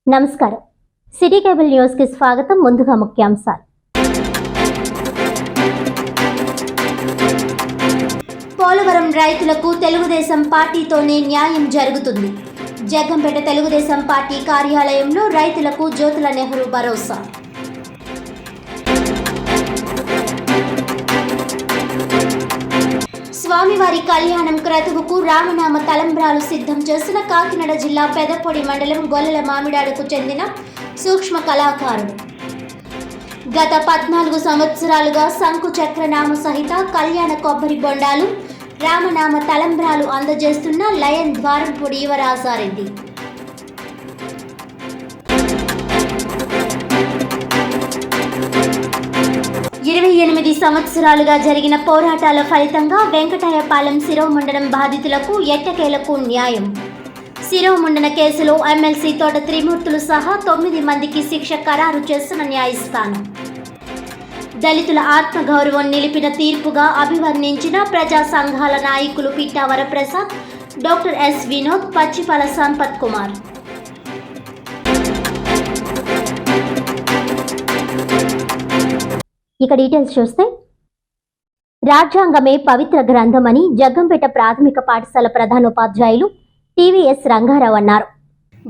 నమస్కారం. City cable news కి స్వాగతం. ముందుగా ముఖ్యాంశాలు. పోలవరం రైతులకు తెలుగుదేశం పార్టీతోనే న్యాయం జరుగుతుంది. జగ్గంపేట తెలుగుదేశం పార్టీ కార్యాలయంలో రైతులకు జ్యోతుల నెహ్రూ భరోసా. స్వామివారి కళ్యాణం క్రతువుకు రామనామ తలంబ్రాలు సిద్ధం చేసిన కాకినాడ జిల్లా పెదపొడి మండలం గొల్లల మామిడాడుకు చెందిన సూక్ష్మ కళాకారుడు. గత 14 సంవత్సరాలుగా శంకు చక్రనామ సహిత కళ్యాణ కొబ్బరి బొండాలు, రామనామ తలంబ్రాలు అందజేస్తున్న లయన్ ద్వారంపొడి యువరాజారెడ్డి. ఇరవై 8 సంవత్సరాలుగా జరిగిన పోరాటాల ఫలితంగా వెంకటాయపాలెం శిరోముండనం బాధితులకు ఎట్టకేలకు న్యాయం. శిరోముండన కేసులో ఎమ్మెల్సీ తోట త్రిమూర్తులు సహా 9 మందికి శిక్ష ఖరారు చేస్తున్న న్యాయస్థానం. దళితుల ఆత్మగౌరవం నిలిపిన తీర్పుగా అభివర్ణించిన ప్రజా సంఘాల నాయకులు పిట్టా వరప్రసాద్, డాక్టర్ ఎస్ వినోద్, పచ్చిపల సంపత్ కుమార్. ఇక డీటెయిల్స్ చూస్తే, రాజ్యాంగమే పవిత్ర గ్రంథమని జగ్గంపేట ప్రాథమిక పాఠశాల ప్రధానోపాధ్యాయులు టీవీఎస్ రంగారావు అన్నారు.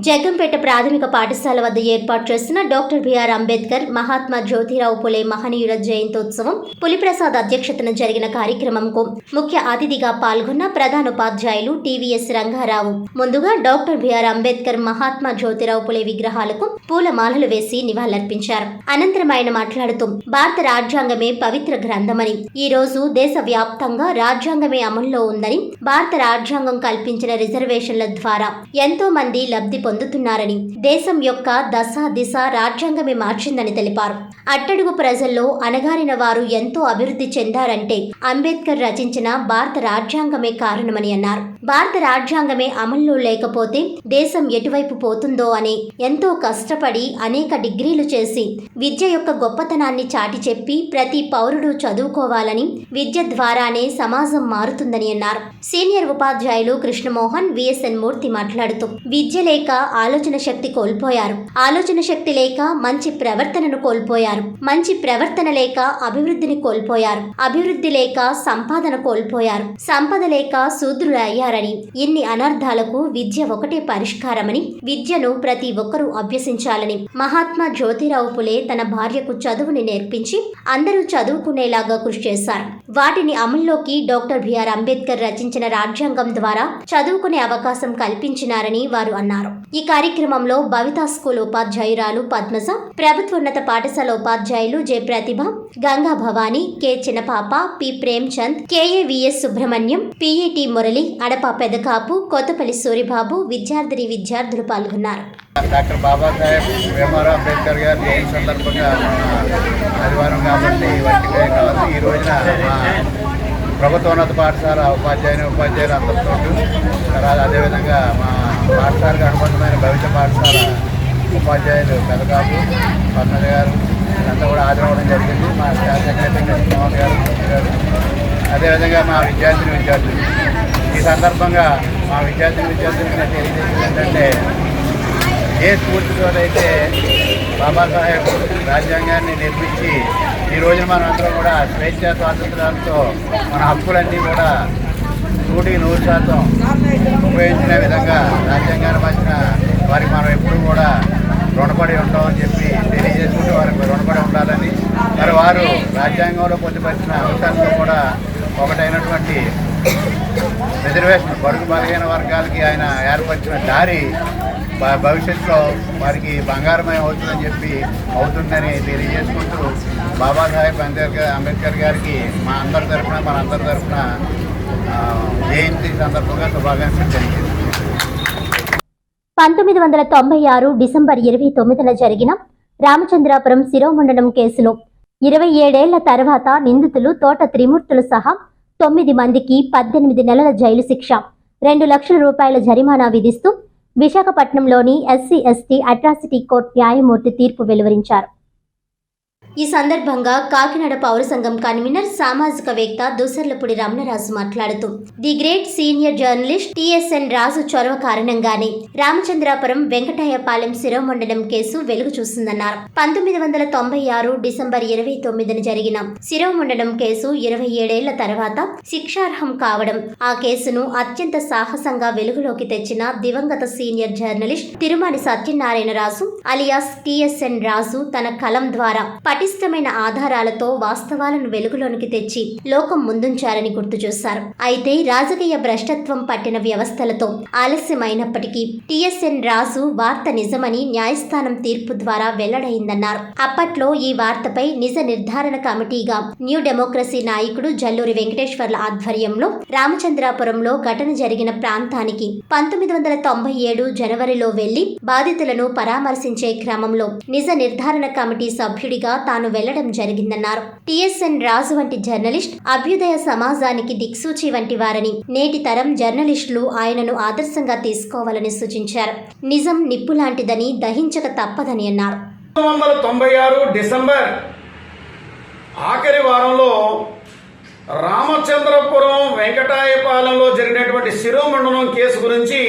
జగ్గంపేట ప్రాథమిక పాఠశాల వద్ద ఏర్పాటు చేసిన డాక్టర్ బిఆర్ అంబేద్కర్, మహాత్మా జ్యోతిరావు పులే మహనీయుల జయంతోత్సవం పులిప్రసాద్ అధ్యక్షతన జరిగిన కార్యక్రమంకు ముఖ్య అతిథిగా పాల్గొన్న ప్రధానోపాధ్యాయులు టీవీఎస్ రంగారావు ముందుగా డాక్టర్ బిఆర్ అంబేద్కర్, మహాత్మా జ్యోతిరావు పులే విగ్రహాలకు పూలమాలలు వేసి నివాళులర్పించారు. అనంతరం ఆయన మాట్లాడుతూ, భారత రాజ్యాంగమే పవిత్ర గ్రంథమని, ఈ రోజు దేశ వ్యాప్తంగా రాజ్యాంగమే అమల్లో ఉందని, భారత రాజ్యాంగం కల్పించిన రిజర్వేషన్ల ద్వారా ఎంతో మంది లబ్ధి పొందుతున్నారని, దేశం యొక్క దశ దిశ రాజ్యాంగమే మార్చిందని తెలిపారు. అట్టడుగు ప్రజల్లో అణగారిన వారు ఎంతో అభివృద్ధి చెందారంటే అంబేద్కర్ రచించిన భారత రాజ్యాంగమే కారణమని అన్నారు. భారత రాజ్యాంగమే అమల్లో లేకపోతే దేశం ఎటువైపు పోతుందో అని ఎంతో కష్టపడి అనేక డిగ్రీలు చేసి విద్య యొక్క గొప్పతనాన్ని చాటి చెప్పి ప్రతి పౌరుడు చదువుకోవాలని, విద్య ద్వారానే సమాజం మారుతుందని అన్నారు. సీనియర్ ఉపాధ్యాయులు కృష్ణమోహన్, విఎస్ఎన్ మూర్తి మాట్లాడుతూ, విద్య లేక ఆలోచన శక్తి కోల్పోయారు, ఆలోచన శక్తి లేక మంచి ప్రవర్తనను కోల్పోయారు, మంచి ప్రవర్తన లేక అభివృద్ధిని కోల్పోయారు, అభివృద్ధి లేక సంపాదన కోల్పోయారు, సంపద లేక శూద్రులు అయ్యారని, ఇన్ని అనర్థాలకు విద్య ఒకటే పరిష్కారమని, విద్యను ప్రతి ఒక్కరూ అభ్యసించాలని మహాత్మా జ్యోతిరావు పులే తన భార్యకు చదువుని నేర్పించి అందరూ చదువుకునేలాగా కృషి చేశారు. వాటిని అమల్లోకి డాక్టర్ బిఆర్ అంబేద్కర్ రచించిన రాజ్యాంగం ద్వారా చదువుకునే అవకాశం కల్పించినారని వారు అన్నారు. ఈ కార్యక్రమంలో భవితా స్కూల్ ఉపాధ్యాయురాలు పద్మజ, ప్రభుత్వోన్నత పాఠశాల ఉపాధ్యాయులు J Pratibha, Ganga Bhavani, K Chinnapapa, P Premchand, KAVS Subrahmanyam, PAT Murali, Adapa Pedakapu, Kothapalli Suribabu, విద్యార్థులు పాల్గొన్నారు. డాక్టర్ బాబాసాహెబ్ భీమ్రావ్ అంబేద్కర్ గారి జయంతి సందర్భంగా ఆదివారం కాబట్టి ఈ రోజున ప్రభుత్వోన్నత పాఠశాల ఉపాధ్యాయులు అందరితో అదేవిధంగా మా పాఠశాలకు అనుబంధమైన భవిష్య పాఠశాల ఉపాధ్యాయులు పెదకాపు, పద్మజ గారు అంతా కూడా హాజరవడం జరిగింది. మా స్టాఫ్ సెక్రటరీ కృష్ణమోహన్ గారు, అదేవిధంగా మా విద్యార్థులు. ఈ సందర్భంగా మా విద్యార్థులకు తెలియజేసేది ఏంటంటే, ఏ స్ఫూర్తితో అయితే బాబాసాహెబ్ రాజ్యాంగాన్ని నిర్మించి ఈ రోజున మనం అందరం కూడా స్వేచ్ఛ స్వాతంత్రాలతో మన హక్కులన్నీ కూడా 100% ఉపయోగించిన విధంగా రాజ్యాంగాన్ని మార్చిన వారికి మనం ఎప్పుడూ కూడా రుణపడి ఉంటామని చెప్పి తెలియజేసుకుంటూ వారికి రుణపడి ఉండాలని, మరి వారు రాజ్యాంగంలో పొందుపరిచిన అంశాలతో కూడా ఒకటైనటువంటి రిజర్వేషన్ బడుగు బలహీన వర్గాలకి ఆయన ఏర్పరిచిన దారి భవిష్యత్తులో వారికి బంగారమయం అవుతుందని తెలియజేసుకుంటూ బాబాసాహెబ్ అంబేద్కర్ గారికి మనందరి తరఫున జయంతి సందర్భంగా శుభాకాంక్షలు తెలియజేస్తున్నాం. 1996 డిసెంబర్ 29న జరిగిన రామచంద్రాపురం శిరోముండనం కేసులో 27 ఏళ్ల తర్వాత నిందితులు తోట త్రిమూర్తులు సహా 9 మందికి 18 నెలల జైలు శిక్ష, 2 లక్షల రూపాయల జరిమానా విధిస్తూ విశాఖపట్నంలోని ఎస్సీ ఎస్టీ అట్రాసిటీ కోర్టు న్యాయమూర్తి తీర్పు వెలువరించారు. ఈ సందర్భంగా కాకినాడ పౌర సంఘం కన్వీనర్ సామాజికవేత్త దుసర్లపూడి రమణరాజు మాట్లాడుతూ the great senior journalist TSN Raju చొరవ కారణంగానే రామచంద్రాపురం వెంకటాయపాలెం శిరోమండనం కేసు వెలుగు చూసిందన్నారు. 1996 డిసెంబర్ 29న జరిగిన శిరోమండనం కేసు 27 ఏళ్ల తర్వాత శిక్షార్హం కావడం, ఆ కేసును అత్యంత సాహసంగా వెలుగులోకి తెచ్చిన దివంగత senior journalist Tirumani Satyanarayanaraju alias TSN Raju తన కలం ద్వారా పటిష్టమైన ఆధారాలతో వాస్తవాలను వెలుగులోనికి తెచ్చి లోకం ముందుంచారని గుర్తు చేశారు. అయితే రాజకీయ భ్రష్టత్వం పట్టిన వ్యవస్థలతో ఆలస్యమైనప్పటికీ టిఎస్ఎన్ రాజు వార్త నిజమని న్యాయస్థానం తీర్పు ద్వారా వెల్లడైందన్నారు. అప్పట్లో ఈ వార్తపై నిజ నిర్ధారణ కమిటీగా న్యూ డెమోక్రసీ నాయకుడు జల్లూరి వెంకటేశ్వర్ల ఆధ్వర్యంలో రామచంద్రాపురంలో ఘటన జరిగిన ప్రాంతానికి 1997 జనవరిలో వెళ్లి బాధితులను పరామర్శించే క్రమంలో నిజ నిర్ధారణ కమిటీ సభ్యుడిగా తాను వెళ్లడం జరిగిందన్నారు. టిఎస్ఎన్ రాజు వంటి జర్నలిస్ట్ అభ్యుదయ సమాజానికి దిక్సూచి వంటి వారని, నేటి తరం జర్నలిస్టులు ఆయనను ఆదర్శంగా తీసుకోవాలని సూచించారు. నిజం నిప్పు లాంటిదని, దహించక తప్పదని అన్నారు. 1996 డిసెంబర్ ఆఖరి వారంలో రామచంద్రపురం వెంకటాయపాలెంలో జరిగినటువంటి శిరోమండనం కేసు గురించి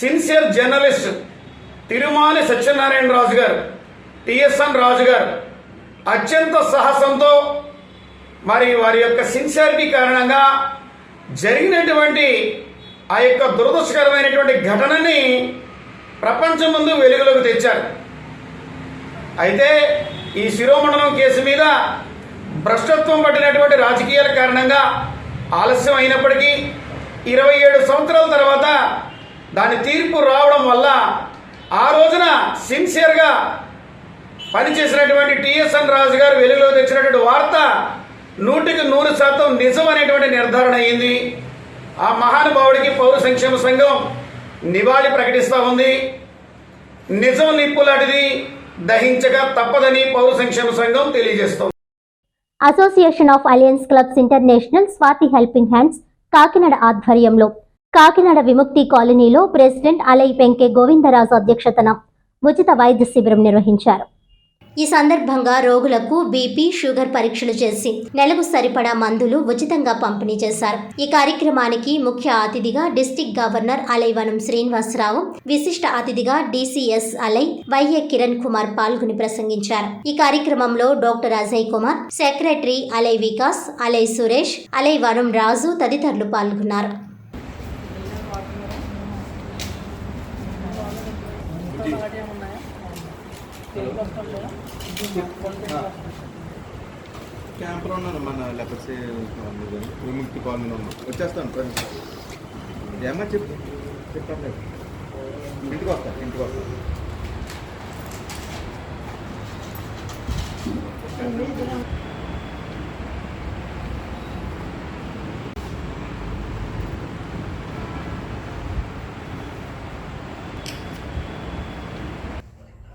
సిన్సియర్ జర్నలిస్ట్ తిరుమణి సత్యనారాయణ రాజు గారు, టిఎస్ఎన్ రాజు గారు అత్యంత సాహసంతో మరి వారి యొక్క సిన్సియారిటీ కారణంగా జరిగినటువంటి ఆ యొక్క దురదృష్టకరమైనటువంటి ఘటనని ప్రపంచం ముందు వెలుగులోకి తెచ్చారు. అయితే ఈ శిరోమండనం కేసు మీద భ్రష్టత్వం పట్టినటువంటి రాజకీయాల కారణంగా ఆలస్యం అయినప్పటికీ 27 సంవత్సరాల తర్వాత దాని తీర్పు రావడం వల్ల ఆ రోజున సిన్సియర్గా పనిచేసినటువంటి టిఎస్ఎన్ రాజు గారు వెలుగులో తెచ్చినటువంటి వార్త 100% నిజం అనేటువంటి నిర్ధారణ అయింది. ఆ మహానుభావుడికి పౌర సంక్షేమ సంఘం నివాళి ప్రకటిస్తూ ఉంది. నిజం నిప్పులాంటిది, దహించక తప్పదని పౌర సంక్షేమ సంఘం తెలియజేస్తోంది. Association of alliance clubs international Swathi helping hands Kakinada ఆధ్వర్యంలో కాకినాడ విముక్తి కాలనీలో ప్రెసిడెంట్ అలై పెంకే గోవిందరాజు అధ్యక్షతన ఉచిత వైద్య శిబిరం నిర్వహించారు. ఈ సందర్భంగా రోగులకు బీపీ, షుగర్ పరీక్షలు చేసి నెలకు సరిపడా మందులు ఉచితంగా పంపిణీ చేశారు. ఈ కార్యక్రమానికి ముఖ్య అతిథిగా డిస్ట్రిక్ట్ గవర్నర్ అలై వనం శ్రీనివాసరావు, విశిష్ట అతిథిగా డిసిఎస్ అలై వైఏ కిరణ్ కుమార్ పాల్గొని ప్రసంగించారు. ఈ కార్యక్రమంలో డాక్టర్ అజయ్ కుమార్, సెక్రటరీ అలై వికాస్, అలై సురేష్, అలై వనం రాజు తదితరులు పాల్గొన్నారు. క్యాంప్లో ఉన్నాను, మన లేకపోతే విముక్తి కాలనీలో ఉన్నాను. వచ్చేస్తాను. ఏమన్నా చెప్పండి. ఇంటికి వస్తాను.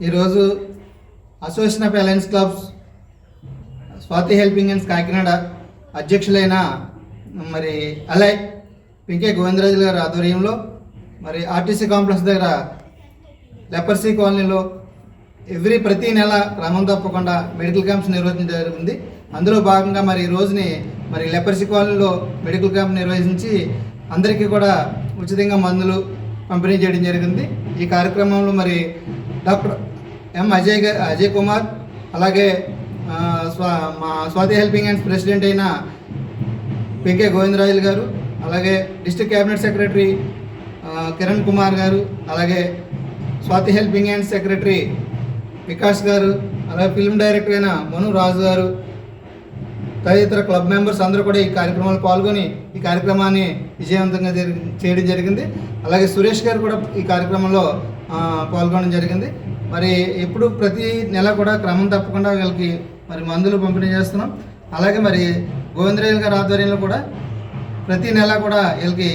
ఈరోజు association of alliance clubs Swathi helping hands Kakinada అధ్యక్షులైన మరి అలై పింకే గోవిందరాజు గారి ఆధ్వర్యంలో మరి ఆర్టీసీ కాంప్లెక్స్ దగ్గర లెపర్సీ కాలనీలో ప్రతి నెల క్రమం తప్పకుండా మెడికల్ క్యాంప్స్ నిర్వహించడం జరుగుతుంది. అందులో భాగంగా మరి ఈ రోజుని మరి లెపర్సీ కాలనీలో మెడికల్ క్యాంప్ నిర్వహించి అందరికీ కూడా ఉచితంగా మందులు పంపిణీ చేయడం జరిగింది. ఈ కార్యక్రమంలో మరి డాక్టర్ ఎం అజయ్ కుమార్, అలాగే మా స్వాతి హెల్పింగ్ హ్యాండ్స్ ప్రెసిడెంట్ అయిన పెంకే గోవిందరాజులు గారు, అలాగే district cabinet secretary Kiran Kumar గారు, అలాగే Swathi helping hands secretary Vikas గారు, అలాగే ఫిల్మ్ డైరెక్టర్ అయిన మను రాజు గారు తదితర క్లబ్ మెంబర్స్ అందరూ కూడా ఈ కార్యక్రమంలో పాల్గొని ఈ కార్యక్రమాన్ని విజయవంతంగా చేయడం జరిగింది. అలాగే సురేష్ గారు కూడా ఈ కార్యక్రమంలో పాల్గొనడం జరిగింది. మరి ఎప్పుడు ప్రతి నెల కూడా క్రమం తప్పకుండా వీళ్ళకి మరి మందులు పంపిణీ చేస్తున్నాం. అలాగే మరి గోవిందరాజు గారి ఆధ్వర్యంలో కూడా ప్రతి నెల కూడా వీళ్ళకి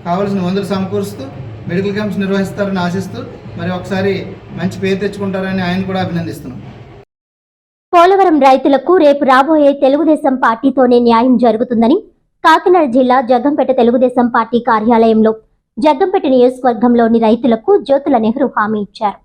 కావాల్సిన మందులు సమకూరుస్తూ మెడికల్ క్యాంప్స్ నిర్వహిస్తారని ఆశిస్తూ మరి ఒకసారి మంచి పేరు తెచ్చుకుంటారని ఆయన కూడా అభినందిస్తున్నాం. పోలవరం రైతులకు రేపు రాబోయే తెలుగుదేశం పార్టీతోనే న్యాయం జరుగుతుందని కాకినాడ జిల్లా జగ్గంపేట తెలుగుదేశం పార్టీ కార్యాలయంలో జగ్గంపేట నియోజకవర్గంలోని రైతులకు జ్యోతుల నెహ్రూ హామీ ఇచ్చారు.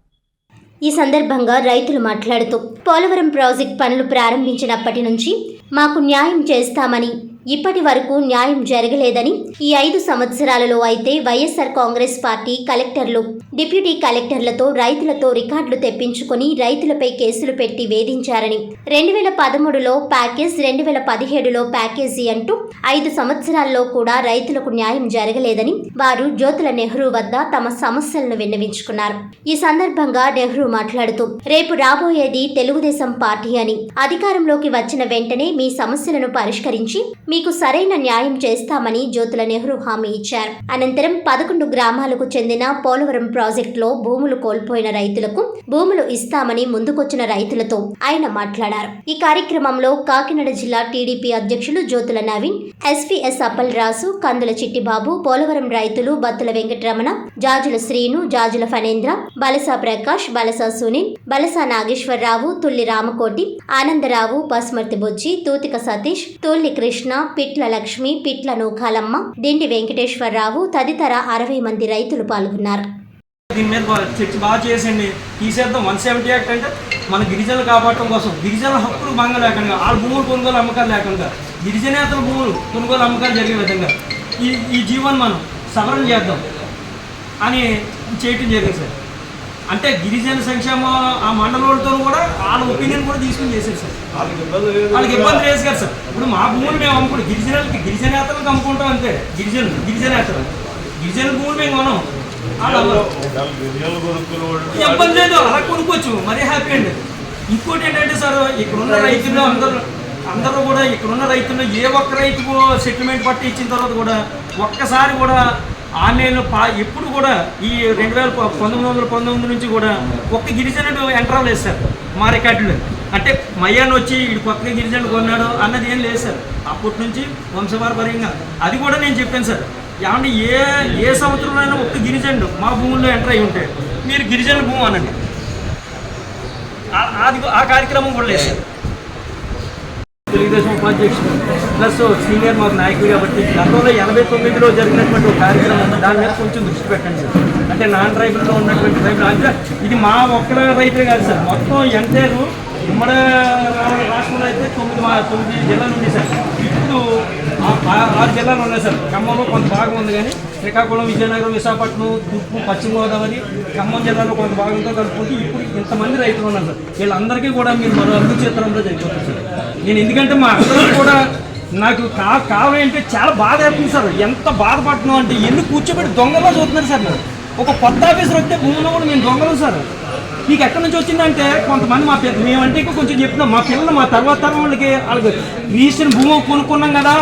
ఈ సందర్భంగా రైతులు మాట్లాడుతూ పోలవరం ప్రాజెక్ట్ పనులు ప్రారంభించినప్పటి నుంచి మాకు న్యాయం చేస్తామని, ఇప్పటి వరకు న్యాయం జరగలేదని, ఈ 5 సంవత్సరాలలో అయితే వైఎస్ఆర్ కాంగ్రెస్ పార్టీ కలెక్టర్లు, డిప్యూటీ కలెక్టర్లతో రైతులతో రికార్డులు తెప్పించుకొని రైతులపై కేసులు పెట్టి వేధించారని, 2013లో ప్యాకేజ్, 2017లో ప్యాకేజీ అంటూ 5 సంవత్సరాల్లో కూడా రైతులకు న్యాయం జరగలేదని వారు జ్యోతుల నెహ్రూ వద్ద తమ సమస్యలను విన్నవించుకున్నారు. ఈ సందర్భంగా నెహ్రూ మాట్లాడుతూ రేపు రాబోయేది తెలుగుదేశం పార్టీ అని, అధికారంలోకి వచ్చిన వెంటనే మీ సమస్యలను పరిష్కరించి మీకు సరైన న్యాయం చేస్తామని జ్యోతుల నెహ్రూ హామీ ఇచ్చారు. అనంతరం 11 గ్రామాలకు చెందిన పోలవరం ప్రాజెక్టులో భూములు కోల్పోయిన రైతులకు భూములు ఇస్తామని ముందుకొచ్చిన రైతులతో ఆయన మాట్లాడారు. ఈ కార్యక్రమంలో కాకినాడ జిల్లా టీడీపీ అధ్యక్షులు జ్యోతుల నవీన్, ఎస్పీఎస్ అప్పలరాజు, కందుల చిట్టిబాబు, పోలవరం రైతులు బత్తుల వెంకటరమణ, జాజుల శ్రీను, జాజుల ఫణేంద్ర, బలసా ప్రకాష్, బలసా సునీల్, బలసా నాగేశ్వరరావు, తుల్లి రామకోటి, ఆనందరావు, పసుమర్తి బొజ్జి, తూతిక సతీష్, తుల్లి కృష్ణ, పిట్ల లక్ష్మి, పిట్ల నూకాలమ్మ, దిండి వెంకటేశ్వరరావు తదితర 60 మంది రైతులు పాల్గొన్నారు. దీని మీద చర్చ బాగా చేసండి, తీసేద్దాం. 170 యాక్ట్ అంటే మన గిరిజనులు కాపాడటం కోసం, గిరిజనుల హక్కులు భంగ లేకుండా, వాళ్ళ భూములు కొనుగోలు అమ్మకాలు లేకుండా, గిరిజనేతల భూములు కొనుగోలు అమ్మకాలు జరిగే విధంగా ఈ జీవోని మనం సవరణ చేద్దాం అని చేయటం జరిగింది సార్. అంటే గిరిజన సంక్షేమం ఆ మండలంతో కూడా వాళ్ళ ఒపీనియన్ కూడా తీసుకుని చేశారు సార్. వాళ్ళకి ఇబ్బంది లేదు కదా సార్. ఇప్పుడు మా భూములు మేము అమ్ముకుంటాం, గిరిజనేతలకు అమ్ముకుంటాం అంతే. గిరిజన భూములు మేము కొనం, ఇబ్బంది లేదు, అలా కొనుక్కోవచ్చు, మరీ హ్యాపీ అండి. ఇంకోటి ఏంటంటే సార్, ఇక్కడున్న రైతుల్లో అందరూ కూడా ఇక్కడున్న రైతుల్లో ఏ ఒక్క రైతుకు సెటిల్మెంట్ పట్టి ఇచ్చిన తర్వాత కూడా ఒక్కసారి కూడా ఆన్లైన్లో ఎప్పుడు కూడా ఈ 1919 నుంచి కూడా ఒక్క గిరిజనుడు ఎంటర్ లేదు సార్ మా రికార్డులో. అంటే మయ్యాన్ని వచ్చి ఇటు కొత్తగా గిరిజనుడు కొన్నాడు అన్నది ఏం లేదు సార్. అప్పటి నుంచి వంశపారంపర్యంగా అది కూడా నేను చెప్పాను సార్. ఏమంటే ఏ సంవత్సరంలో ఒక్క గిరిజనుడు మా భూముల్లో ఎంటర్ అయి ఉంటే మీరు గిరిజనుల భూమి అనండి, అది ఆ కార్యక్రమం కూడా లేదు సార్. తెలుగుదేశం ఉపాధ్యక్షుడు ప్లస్ సీనియర్ మాకు నాయకుడు కాబట్టి గతంలో 89లో జరిగినటువంటి ఒక కార్యక్రమం ఉంది, దాని మీద కొంచెం దృష్టి పెట్టండి సార్. అంటే నాన్ ట్రైబుల్లో ఉన్నటువంటి ట్రైబుల్ అంటే ఇది మా ఒక్కల రైతులే కాదు సార్, మొత్తం ఎంటైర్ ఉమ్మడి రాష్ట్రంలో అయితే 9 జిల్లాలు ఉన్నాయి సార్. ఇప్పుడు 6 జిల్లాలు ఉన్నాయి సార్. ఖమ్మంలో కొంత భాగం ఉంది, కానీ శ్రీకాకుళం, విజయనగరం, విశాఖపట్నం, తూర్పు, పశ్చిమ గోదావరి, ఖమ్మం జిల్లాలో కొంత భాగంతో కలుపుకుంటే ఇప్పుడు ఇంతమంది రైతులు ఉన్నారు సార్. వీళ్ళందరికీ కూడా మీరు మరో అభివృద్ధి చిత్రంలో జరిగిపోతుంది సార్. నేను ఎందుకంటే మా అందరూ కూడా నాకు కావాలంటే చాలా బాధ అవుతుంది సార్. ఎంత బాధపడుతున్నాం అంటే ఎన్ని కూర్చోబెట్టి దొంగలో చూస్తున్నారు సార్. నేను ఒక కొత్త ఆఫీసర్ వస్తే భూమిలో కూడా మేము దొంగలు సార్. మీకు ఎక్కడి నుంచి వచ్చిందంటే కొంతమంది మేమంటే ఇంకా కొంచెం చెప్తున్నాం, మా పిల్లలు మా తర్వాత తరం వాళ్ళకి రిజిస్ట్రేషన్ భూమి కొనుక్కున్నాం కదా,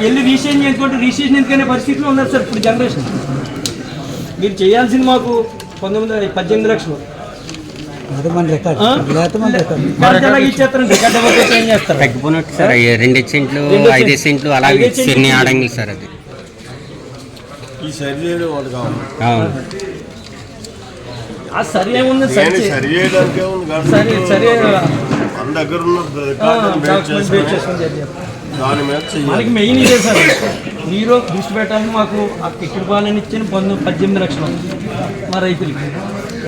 వెళ్ళి రిజిస్ట్రేషన్ చేసుకుంటే రిజిస్ట్రేషన్ ఎందుకనే పరిస్థితిలో ఉన్నారు సార్ ఇప్పుడు జనరేషన్. మీరు చేయాల్సింది మాకు 18 లక్షలు తగ్గిపోయినట్టు సార్. 2 సెంట్లు 5 సెంట్లు అలాగే ఎన్ని ఆడంగులు సార్. అది ఈ సర్వేలో ఒకటి కావాలి. సరి ఏముంది సరి చేయడానికి మన దగ్గర ఉన్న దాని మీద మనకి మెయిన్ ఇదే సార్. మీరు దృష్టి పెట్టాలని మాకు ఆ కిట్టుపాలని ఇచ్చిన 18 లక్షలు మా రైతులకి.